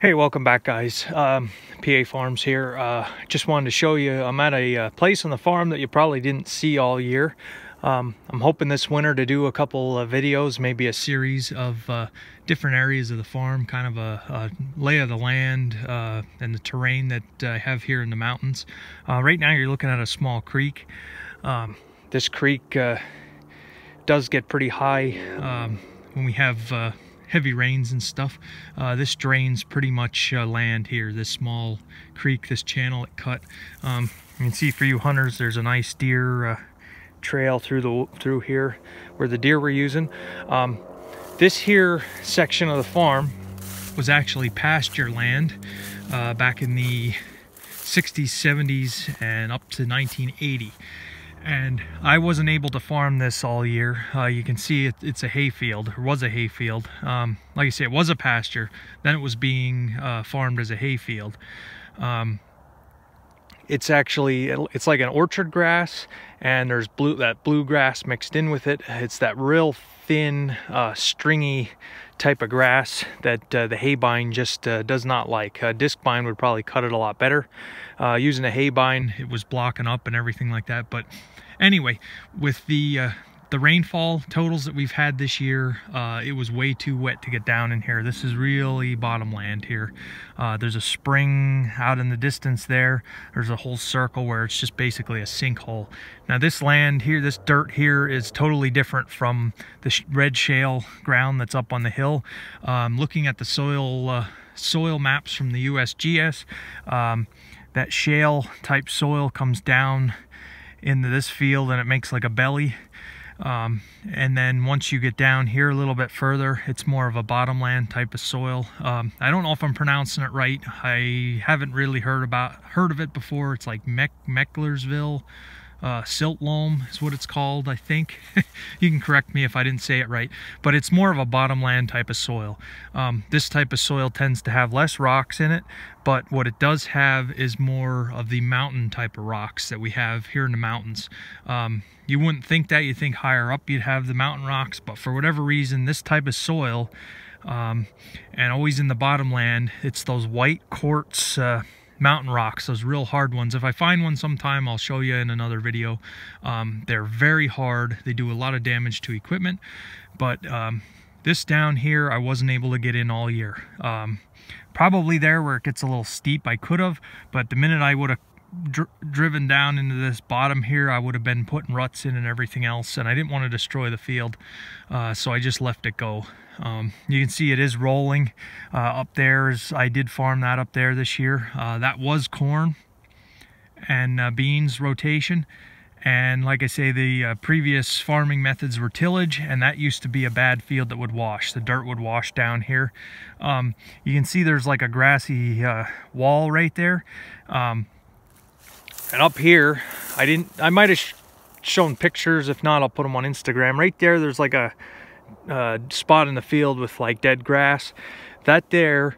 Hey, welcome back, guys. PA Farms here. Just wanted to show you I'm at a place on the farm that you probably didn't see all year. I'm hoping this winter to do a couple of videos, maybe a series of different areas of the farm, kind of a lay of the land and the terrain that I have here in the mountains. Right now you're looking at a small creek. This creek does get pretty high when we have heavy rains and stuff. This drains pretty much land here, this small creek, this channel it cut. You can see, for you hunters, there's a nice deer trail through here where the deer were using. This here section of the farm was actually pasture land back in the 60s, 70s, and up to 1980. And I wasn't able to farm this all year. You can see it's a hayfield, or was a hayfield. Like I say, it was a pasture, then it was being farmed as a hayfield. It's like an orchard grass, and there's that bluegrass mixed in with it. It's that real thin, stringy type of grass that the haybine just does not like. Discbine would probably cut it a lot better. Using a haybine, it was blocking up and everything like that. But anyway, with the rainfall totals that we've had this year, it was way too wet to get down in here. This is really bottomland here. There's a spring out in the distance there. There's a whole circle where it's just basically a sinkhole. Now this land here, this dirt here, is totally different from the red shale ground that's up on the hill. Looking at the soil maps from the USGS, that shale type soil comes down into this field and it makes like a belly. And then once you get down here a little bit further, it's more of a bottomland type of soil. I don't know if I'm pronouncing it right. I haven't really heard of it before. It's like Mecklersville, silt loam is what it's called, I think. You can correct me if I didn't say it right, but it's more of a bottomland type of soil. This type of soil tends to have less rocks in it, but what it does have is more of the mountain type of rocks that we have here in the mountains. You wouldn't think that. You'd think higher up you'd have the mountain rocks, but for whatever reason, this type of soil, and always in the bottomland, it's those white quartz mountain rocks, those real hard ones. If I find one sometime, I'll show you in another video. They're very hard. They do a lot of damage to equipment, but this down here I wasn't able to get in all year. Probably there where it gets a little steep I could have, but the minute I would have driven down into this bottom here, I would have been putting ruts in and everything else, and I didn't want to destroy the field, so I just left it go. You can see it is rolling up there. I did farm that up there this year. That was corn and beans rotation, and like I say, the previous farming methods were tillage, and that used to be a bad field that would wash. The dirt would wash down here. You can see there's like a grassy wall right there. And up here, I might have shown pictures. If not, I'll put them on Instagram. Right there, there's like a spot in the field with like dead grass. That there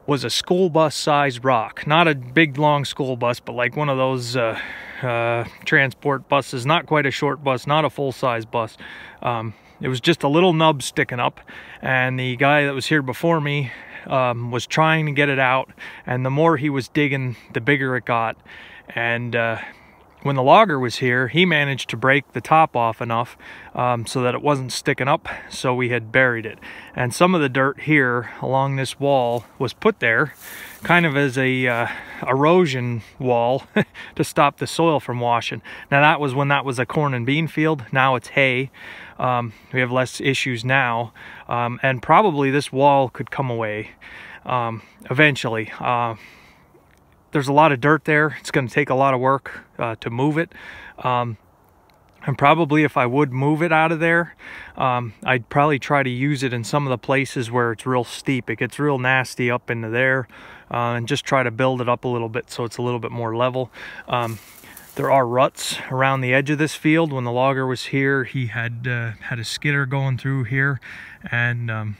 was a school bus sized rock. Not a big long school bus, but like one of those transport buses. Not quite a short bus, not a full size bus. It was just a little nub sticking up, and the guy that was here before me was trying to get it out, and the more he was digging, the bigger it got. And when the logger was here, he managed to break the top off enough so that it wasn't sticking up, so we had buried it. And some of the dirt here along this wall was put there kind of as a erosion wall to stop the soil from washing. Now that was when that was a corn and bean field. Now it's hay. We have less issues now, and probably this wall could come away eventually. There's a lot of dirt there. It's going to take a lot of work to move it. And probably if I would move it out of there, I'd probably try to use it in some of the places where it's real steep. It gets real nasty up into there, and just try to build it up a little bit so it's a little bit more level. There are ruts around the edge of this field. When the logger was here, he had a skidder going through here, and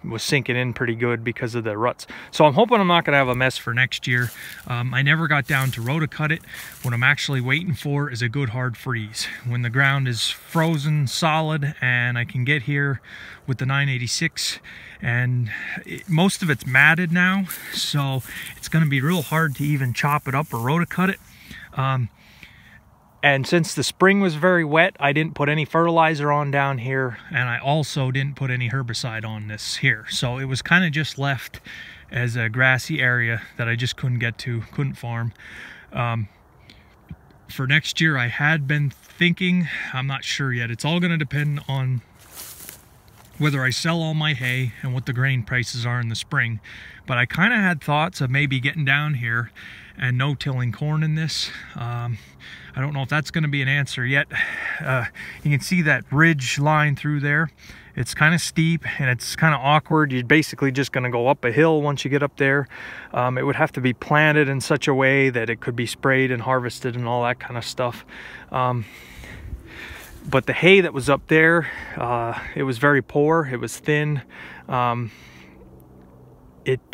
was sinking in pretty good because of the ruts. So I'm hoping I'm not going to have a mess for next year. I never got down to rotocut it. What I'm actually waiting for is a good hard freeze. When the ground is frozen solid and I can get here with the 986, and most of it's matted now, so it's going to be real hard to even chop it up or rotocut it. And since the spring was very wet, I didn't put any fertilizer on down here, and I also didn't put any herbicide on this here. So it was kind of just left as a grassy area that I just couldn't get to, couldn't farm. For next year, I had been thinking, I'm not sure yet. It's all going to depend on whether I sell all my hay and what the grain prices are in the spring. But I kind of had thoughts of maybe getting down here and no-tilling corn in this. I don't know if that's going to be an answer yet. You can see that ridge line through there. It's kind of steep and it's kind of awkward. You're basically just going to go up a hill once you get up there. It would have to be planted in such a way that it could be sprayed and harvested and all that kind of stuff. But the hay that was up there, it was very poor. It was thin. It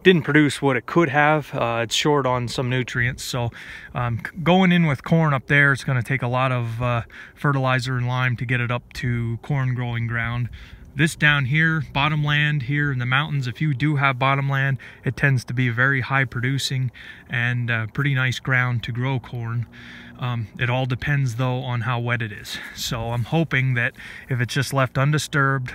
didn't produce what it could have. It's short on some nutrients. So going in with corn up there, it's going to take a lot of fertilizer and lime to get it up to corn growing ground. This down here, bottomland here in the mountains, if you do have bottomland, it tends to be very high producing and pretty nice ground to grow corn. It all depends though on how wet it is. So I'm hoping that if it's just left undisturbed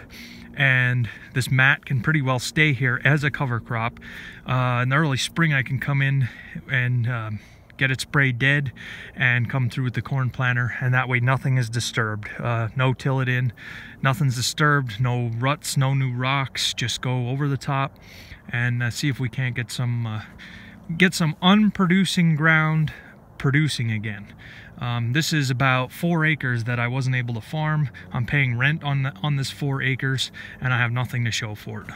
and this mat can pretty well stay here as a cover crop, in the early spring I can come in and get it sprayed dead and come through with the corn planter, and that way nothing is disturbed. No till it in, nothing's disturbed, no ruts, no new rocks, just go over the top and see if we can't get some unproducing ground producing again. This is about 4 acres that I wasn't able to farm. I'm paying rent on this 4 acres and I have nothing to show for it.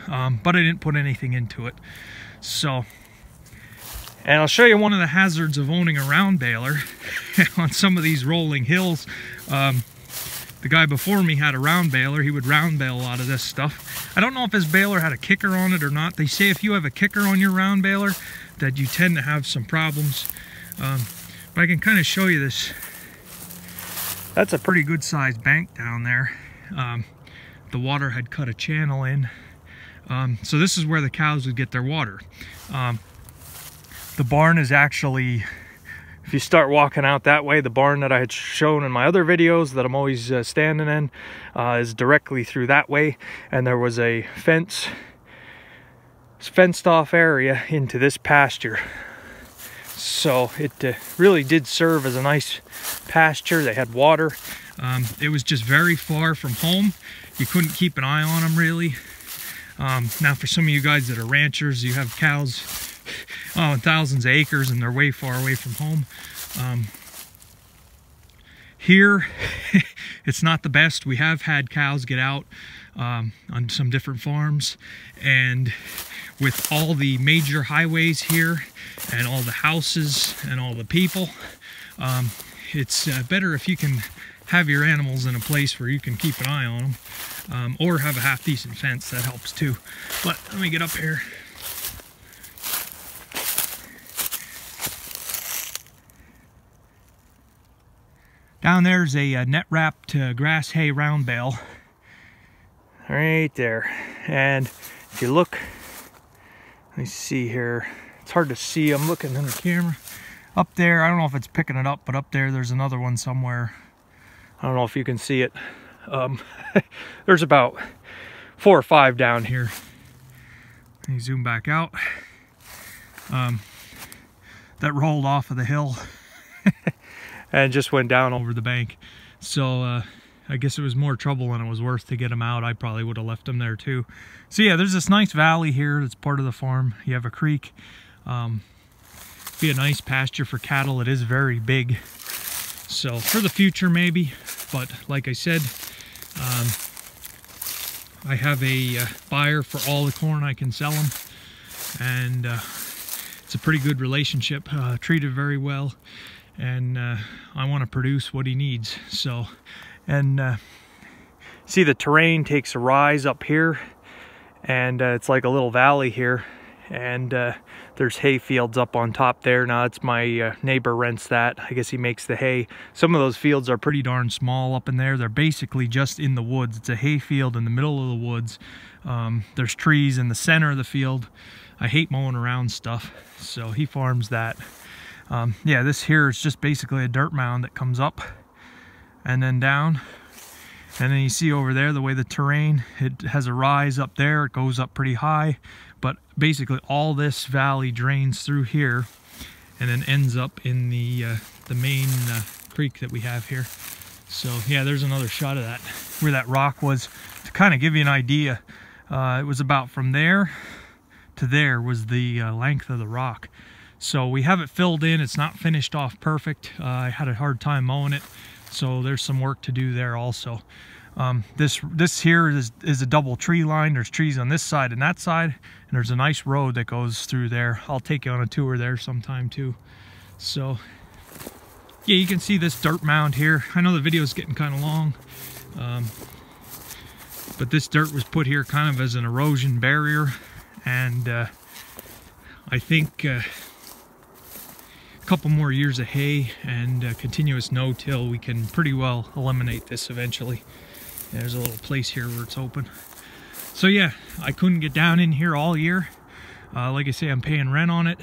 But I didn't put anything into it. So, and I'll show you one of the hazards of owning a round baler on some of these rolling hills. The guy before me had a round baler. He would round bale a lot of this stuff. I don't know if his baler had a kicker on it or not. They say if you have a kicker on your round baler that you tend to have some problems. But I can kind of show you this. That's a pretty good sized bank down there. The water had cut a channel in. So this is where the cows would get their water. The barn is actually, if you start walking out that way, the barn that I had shown in my other videos that I'm always standing in is directly through that way. And there was a fenced off area into this pasture. So it really did serve as a nice pasture. They had water. It was just very far from home. You couldn't keep an eye on them really. Now for some of you guys that are ranchers, you have cows thousands of acres and they're way far away from home. Here, it's not the best. We have had cows get out on some different farms, and with all the major highways here and all the houses and all the people, it's better if you can have your animals in a place where you can keep an eye on them, or have a half decent fence. That helps too. But let me get up here. Down there's a net wrapped grass hay round bale right there, and if you look, let me see here, it's hard to see, I'm looking on the camera up there, I don't know if it's picking it up, but up there's another one somewhere. I don't know if you can see it. There's about 4 or 5 down here. Let me zoom back out. That rolled off of the hill and just went down over the bank. So I guess it was more trouble than it was worth to get them out. I probably would have left them there too. So yeah, there's this nice valley here that's part of the farm. You have a creek. Be a nice pasture for cattle. It is very big. So for the future maybe, but like I said, I have a buyer for all the corn I can sell them, and it's a pretty good relationship, treated very well, and I want to produce what he needs. So, and see, the terrain takes a rise up here, and it's like a little valley here, and there's hay fields up on top there. Now it's my neighbor rents that. I guess he makes the hay. Some of those fields are pretty darn small up in there. They're basically just in the woods. It's a hay field in the middle of the woods. There's trees in the center of the field. I hate mowing around stuff, so he farms that. Yeah, this here is just basically a dirt mound that comes up and then down. And then you see over there the way the terrain, it has a rise up there, it goes up pretty high, but basically all this valley drains through here and then ends up in the main creek that we have here. So yeah, there's another shot of that, where that rock was, to kind of give you an idea. It was about from there to there was the length of the rock. So we have it filled in. It's not finished off perfect. I had a hard time mowing it, so there's some work to do there also. This here is a double tree line. There's trees on this side and that side, and there's a nice road that goes through there. I'll take you on a tour there sometime too. So yeah, you can see this dirt mound here. I know the video is getting kind of long, but this dirt was put here kind of as an erosion barrier, and I think a couple more years of hay and continuous no-till, we can pretty well eliminate this eventually. There's a little place here where it's open. So yeah, I couldn't get down in here all year. Like I say, I'm paying rent on it.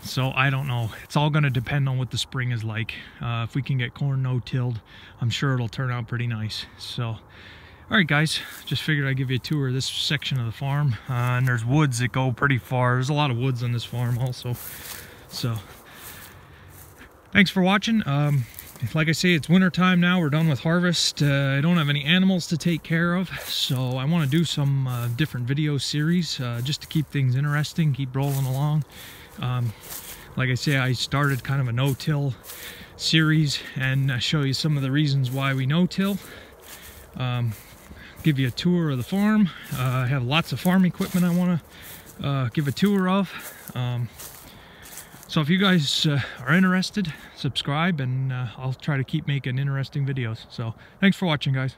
So I don't know. It's all going to depend on what the spring is like. If we can get corn no-tilled, I'm sure it'll turn out pretty nice. So, alright guys, just figured I'd give you a tour of this section of the farm. And there's woods that go pretty far. There's a lot of woods on this farm also. So, thanks for watching. Like I say, it's winter time now. We're done with harvest. I don't have any animals to take care of, so I want to do some different video series just to keep things interesting, keep rolling along. Like I say, I started kind of a no-till series and show you some of the reasons why we no-till. Give you a tour of the farm. I have lots of farm equipment I want to give a tour of. So if you guys are interested, subscribe, and I'll try to keep making interesting videos. So thanks for watching, guys.